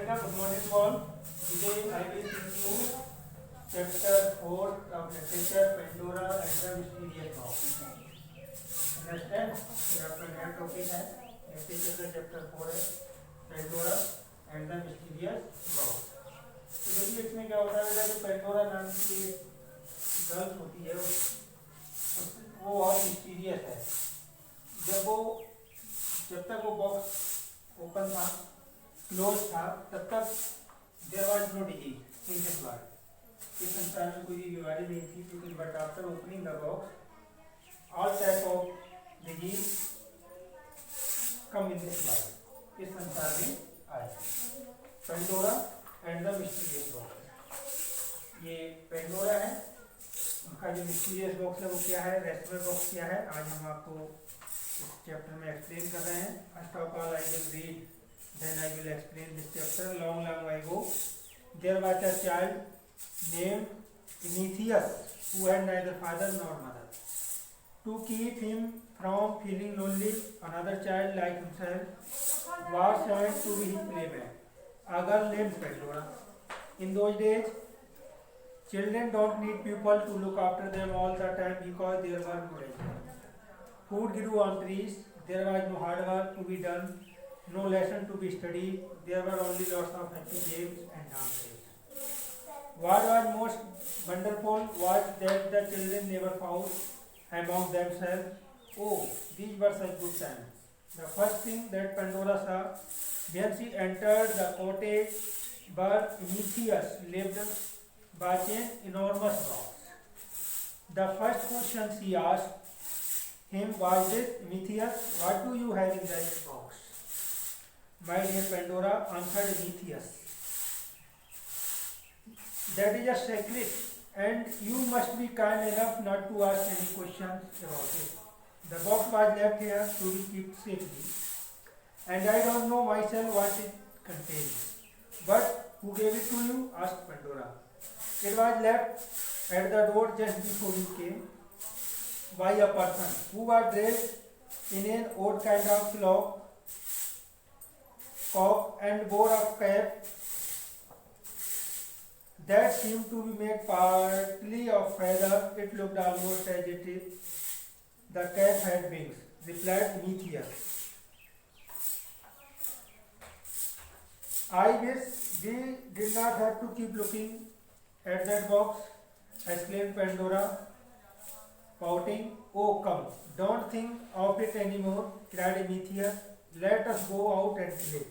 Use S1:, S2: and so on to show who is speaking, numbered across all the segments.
S1: Beta, good morning all. Today I will teach you chapter 4 of literature, Pandora and the Mysterious Box. Understand? ये आपका नया topic है. Literature का chapter 4 है, Pandora and the mysterious box. तो देखिए इसमें क्या होता है, जो पेंडोरा नाम की गर्ल होती है वो बहुत मिस्टीरियस है. जब तक वो बॉक्स ओपन था, क्लोज था, तब तक there was no disease in this world. इस संसार में कोई बीमारी नहीं थी, लेकिन but after opening the box all type of disease come in this world. इस संसार में आए. Pandora and the mysterious box. ये पेंडोरा है, उनका जो मिस्टीरियस बॉक्स है वो क्या है, रेस्टोरेंट बॉक्स क्या है, आज हम आपको इस चैप्टर में एक्सप्लेन कर रहे हैं. First of all I will read, then I will explain this chapter. Long ago, there was a child named Prometheus who had neither father nor mother. To keep him from feeling lonely, another child like himself was sent to be his playmate, a girl named Pandora. In those days, children don't need people to look after them all the time because there were no danger. Food grew on trees. There was no hard work to be done. No lesson to be studied. There were only lots of happy games and dances. What was most wonderful was that the children never fought among themselves. Oh, these were such good times. The first thing that Pandora saw when she entered the cottage where Prometheus lived was an enormous box. The first question she asked him was this: Prometheus, what do you have in this box? My dear Pandora, answered Prometheus, that is a secret, and you must be kind enough not to ask any questions about it. The box was left here to be kept safely, and I don't know myself what it contains. But who gave it to you? Asked Pandora. It was left at the door just before you came by a person who was dressed in an odd kind of cloak and wore a cap that seemed to be made partly of feather. It looked almost as if the cap had wings, replied Prometheus. I wish we did not have to keep looking at that box, exclaimed Pandora, pouting. Oh, come, don't think of it anymore, cried Prometheus. Let us go out and play.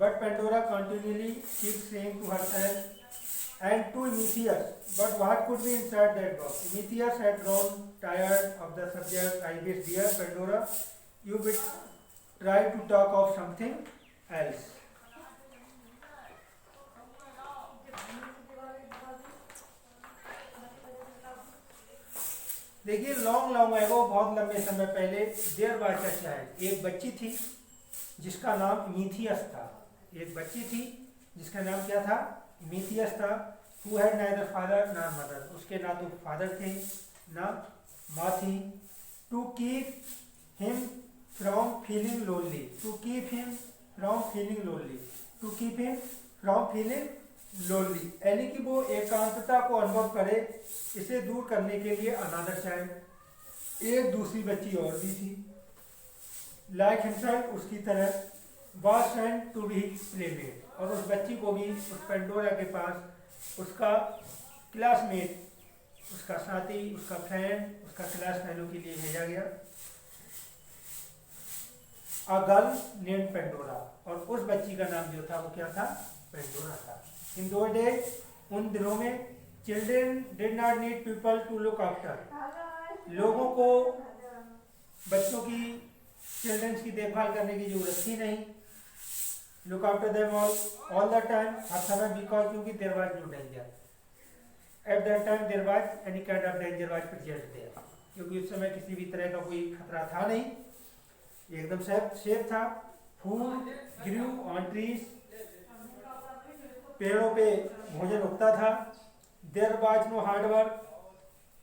S1: But Pandora continually kept saying to herself and to Prometheus, but what could be inside that box? Prometheus had grown tired of the subject. I wish, dear Pandora, you would try to talk of something else. देखिए, long ago, बहुत लंबे समय पहले, there was a child, एक बच्ची थी जिसका नाम प्रोमीथियस था. एक बच्ची थी जिसका नाम क्या था? प्रोमीथियस था. Who had neither father nor mother, उसके ना तो फादर थे ना माँ थी. To keep him from feeling lonely, to keep him from feeling lonely, to keep him from feeling lonely, यानी कि वो एकांतता को अनुभव करे, इसे दूर करने के लिए अनदर चाइल्ड, एक दूसरी बच्ची और भी थी, लाइक हिमसेल्फ, उसकी तरह, was sent to be playmate, और उस बच्ची को भी उस पेंडोरा के पास उसका क्लासमेट, उसका साथी, उसका फ्रेंड, उसका क्लास फेलो के लिए भेजा गया. अ गर्ल नेम्ड पेंडोरा, और उस बच्ची का नाम जो था वो क्या था? पेंडोरा था. इन दो डेज, उन दिनों में, children did not need people to look after, लोगों को बच्चों की, चिल्ड्रंस की देखभाल करने की जरूरत थी नहीं. Look after them all the time, हर समय, बिकॉज, क्योंकि there was no danger. At that time there was any kind of danger was present there, क्योंकि उस समय किसी भी तरह का कोई खतरा था नहीं, एकदम सेफ था. फूड ग्रू ऑन ट्रीज, पेड़ों पे भोजन उगता था. There was no hard work,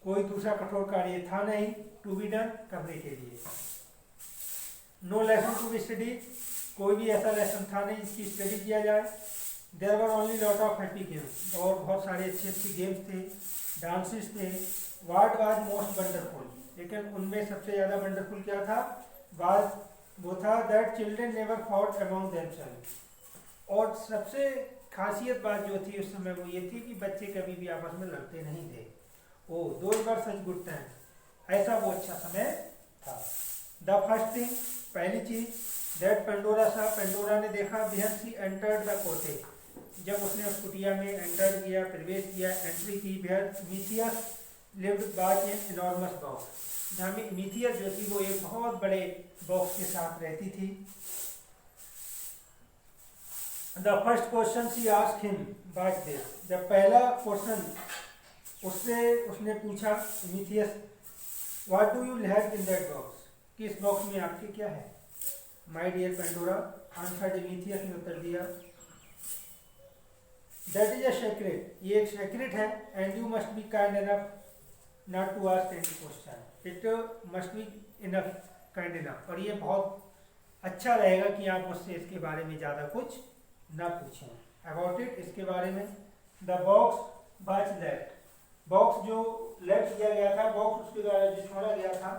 S1: कोई दूसरा कठोर कार्य था नहीं, टू बी डन, करने के लिए. No lesson to be study, कोई भी ऐसा लेसन था नहीं जिसकी स्टडी किया जाए। There were only lot of happy games, और बहुत सारे अच्छे अच्छे गेम्स थे, डांसेस थे। व्हाट वाज मोस्ट वंडरफुल, लेकिन उनमें सबसे ज़्यादा वंडरफुल क्या था, वाज वो था that children never fought among themselves, और सबसे खासियत बात जो थी उस समय वो ये थी कि बच्चे कभी भी आपस में लड़ते नहीं थे। Oh those were such good time, ऐसा वो अच्छा समय था। द फर्स्ट थिंग, पहली चीज, दैट पेंडोरा सा, पेंडोरा ने देखा, when she entered the cottage, जब उसने उस कुटिया में एंटर किया, प्रवेश किया, एंट्री की, where Epimetheus lived by an enormous box, जहाँ में मिथियस जो थी वो एक बहुत बड़े बॉक्स के साथ रहती थी। The first question she asked him was this, जब पहला क्वेश्चन उससे उसने पूछा Epimetheus, what do you have in that box, कि इस बॉक्स में आपके क्या है। My dear Pandora, answered Epimetheus ने उत्तर दिया, दैट इज अ सीक्रेट, ये एक सीक्रेट है, and you must be kind enough not to ask any question, it must be enough kind enough, और ये बहुत अच्छा रहेगा कि आप उससे इसके बारे में ज़्यादा कुछ ना पूछें अबाउट इट, इसके बारे में। The box was left, box जो लेफ्ट किया गया था, बॉक्स उसके द्वारा जो छोड़ा गया था,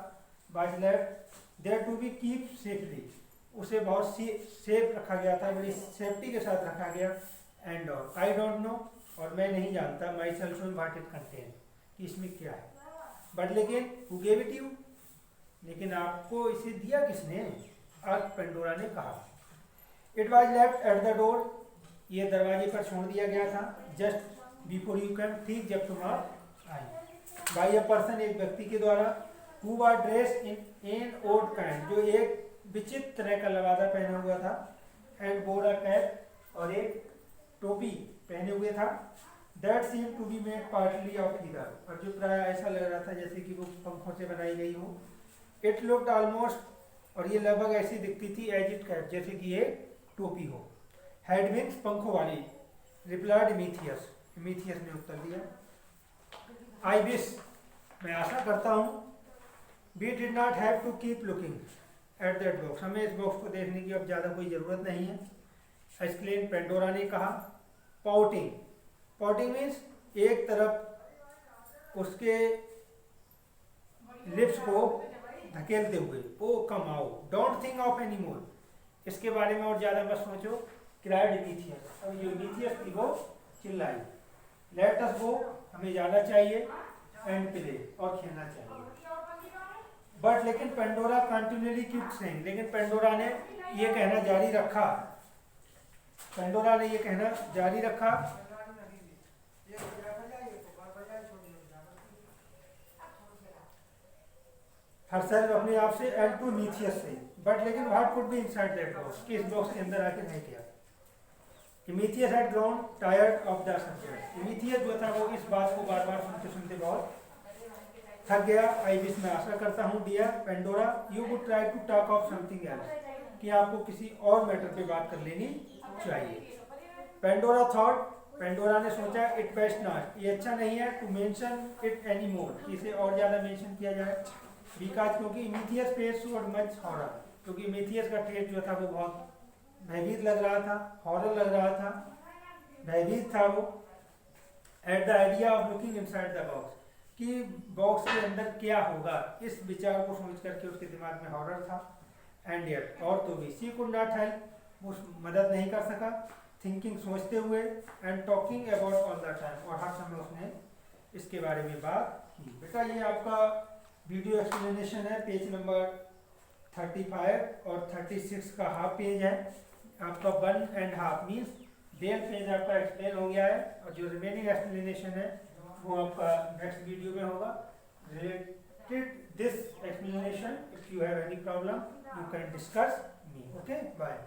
S1: was left there to be keep safely, उसे बहुत सेफ रखा गया था, बड़ी सेफ्टी के साथ रखा गया। एंड आई डोंट नो, और मैं नहीं जानता, my self what it contain, कि इसमें क्या है, बट लेकिन हु गेव इट यू, लेकिन आपको इसे दिया किसने, आज पेंडोरा ने कहा। It was left at the door, ये दरवाजे पर छोड़ दिया गया था, जस्ट बिफोर यू कैम, ठीक जब तुम आप आई, बाई अ पर्सन, एक व्यक्ति के द्वारा, who was dressed in an odd kind, जो एक विचित्र तरह का लवादा पहना हुआ था, एंड बोर अ कैप, और एक टोपी पहने हुए था, that seem to be made partly of heather, और जो प्राय ऐसा लग रहा था जैसे कि वो पंखों से बनाई गई हो। इट लुक्ड ऑलमोस्ट, और ये लगभग ऐसी दिखती थी, एज इट कैप, जैसे कि ये टोपी हो। हेड विंग्स, पंखों वाली, रिप्लाइड मिथियस, मिथियस ने उत्तर दिया, आई विश, मैं आशा करता हूँ, we did not have to keep looking at that box, हमें इस बॉक्स को देखने की अब ज़्यादा कोई ज़रूरत नहीं है। एक्सप्लेन, पेंडोरा ने कहा। पाउटिंग, पाउटिंग मीन्स एक तरफ उसके लिप्स को धकेलते हुए, ओ कम आओ, don't think of any more, इसके बारे में और ज़्यादा मत सोचो। क्राइड मिथियस, अब जो मिथियस थी वो चिल्लाई, लेट अस गो, हमें जाना चाहिए, एंड प्ले, और खेलना चाहिए। बट लेकिन पेंडोरा कंटिन्यूअली कीप सेइंग, लेकिन पेंडोरा ने ये कहना जारी रखा, पेंडोरा ने ये कहना जारी रखा, हरसेल्फ, अपने आप से, एंड टू मिथियस से, बट लेकिन what could be inside that box, कि इस बॉक्स के अंदर आके है क्या। Epimetheus had grown tired of the subject, Epimetheus जो था वो इस बात को बार बार सुनते सुनते बहुत थक गया। आई विश, मैं आशा करता हूँ, dear Pandora, you would try to talk of something else, कि आपको किसी और मैटर पे बात कर लेनी चाहिए। पेंडोरा थॉट, पेंडोरा ने सोचा, इट बेस्ट नॉट, ये अच्छा नहीं है, to mention it any more, इसे और ज़्यादा मेंशन किया जाए, बिकॉज, क्योंकि मिथियस फेस शोड मच हॉरर, क्योंकि मिथियस का फेस जो था वो बहुत भयभीत लग रहा था, हॉरर लग रहा था, भयभीत था वो, at the idea of looking inside the box, कि बॉक्स के अंदर क्या होगा, इस विचार को सोच करके उसके दिमाग में हॉरर था। एंड येट, और तो भी, शी कुड नॉट हेल्प, वो मदद नहीं कर सका, थिंकिंग, सोचते हुए, and talking about all the time, और हर समय उसने इसके बारे में बात की। बेटा ये आपका वीडियो एक्सप्लेनेशन है, पेज नंबर 35 और 36 का हाफ पेज है आपका, 1.5 मीन्स 1.5 पेज आपका एक्सप्लेन हो गया है, और जो रिमेनिंग एक्सप्लेनेशन है वो आपका नेक्स्ट वीडियो में होगा। Related this explanation, if you have any problem you can discuss me, okay, bye.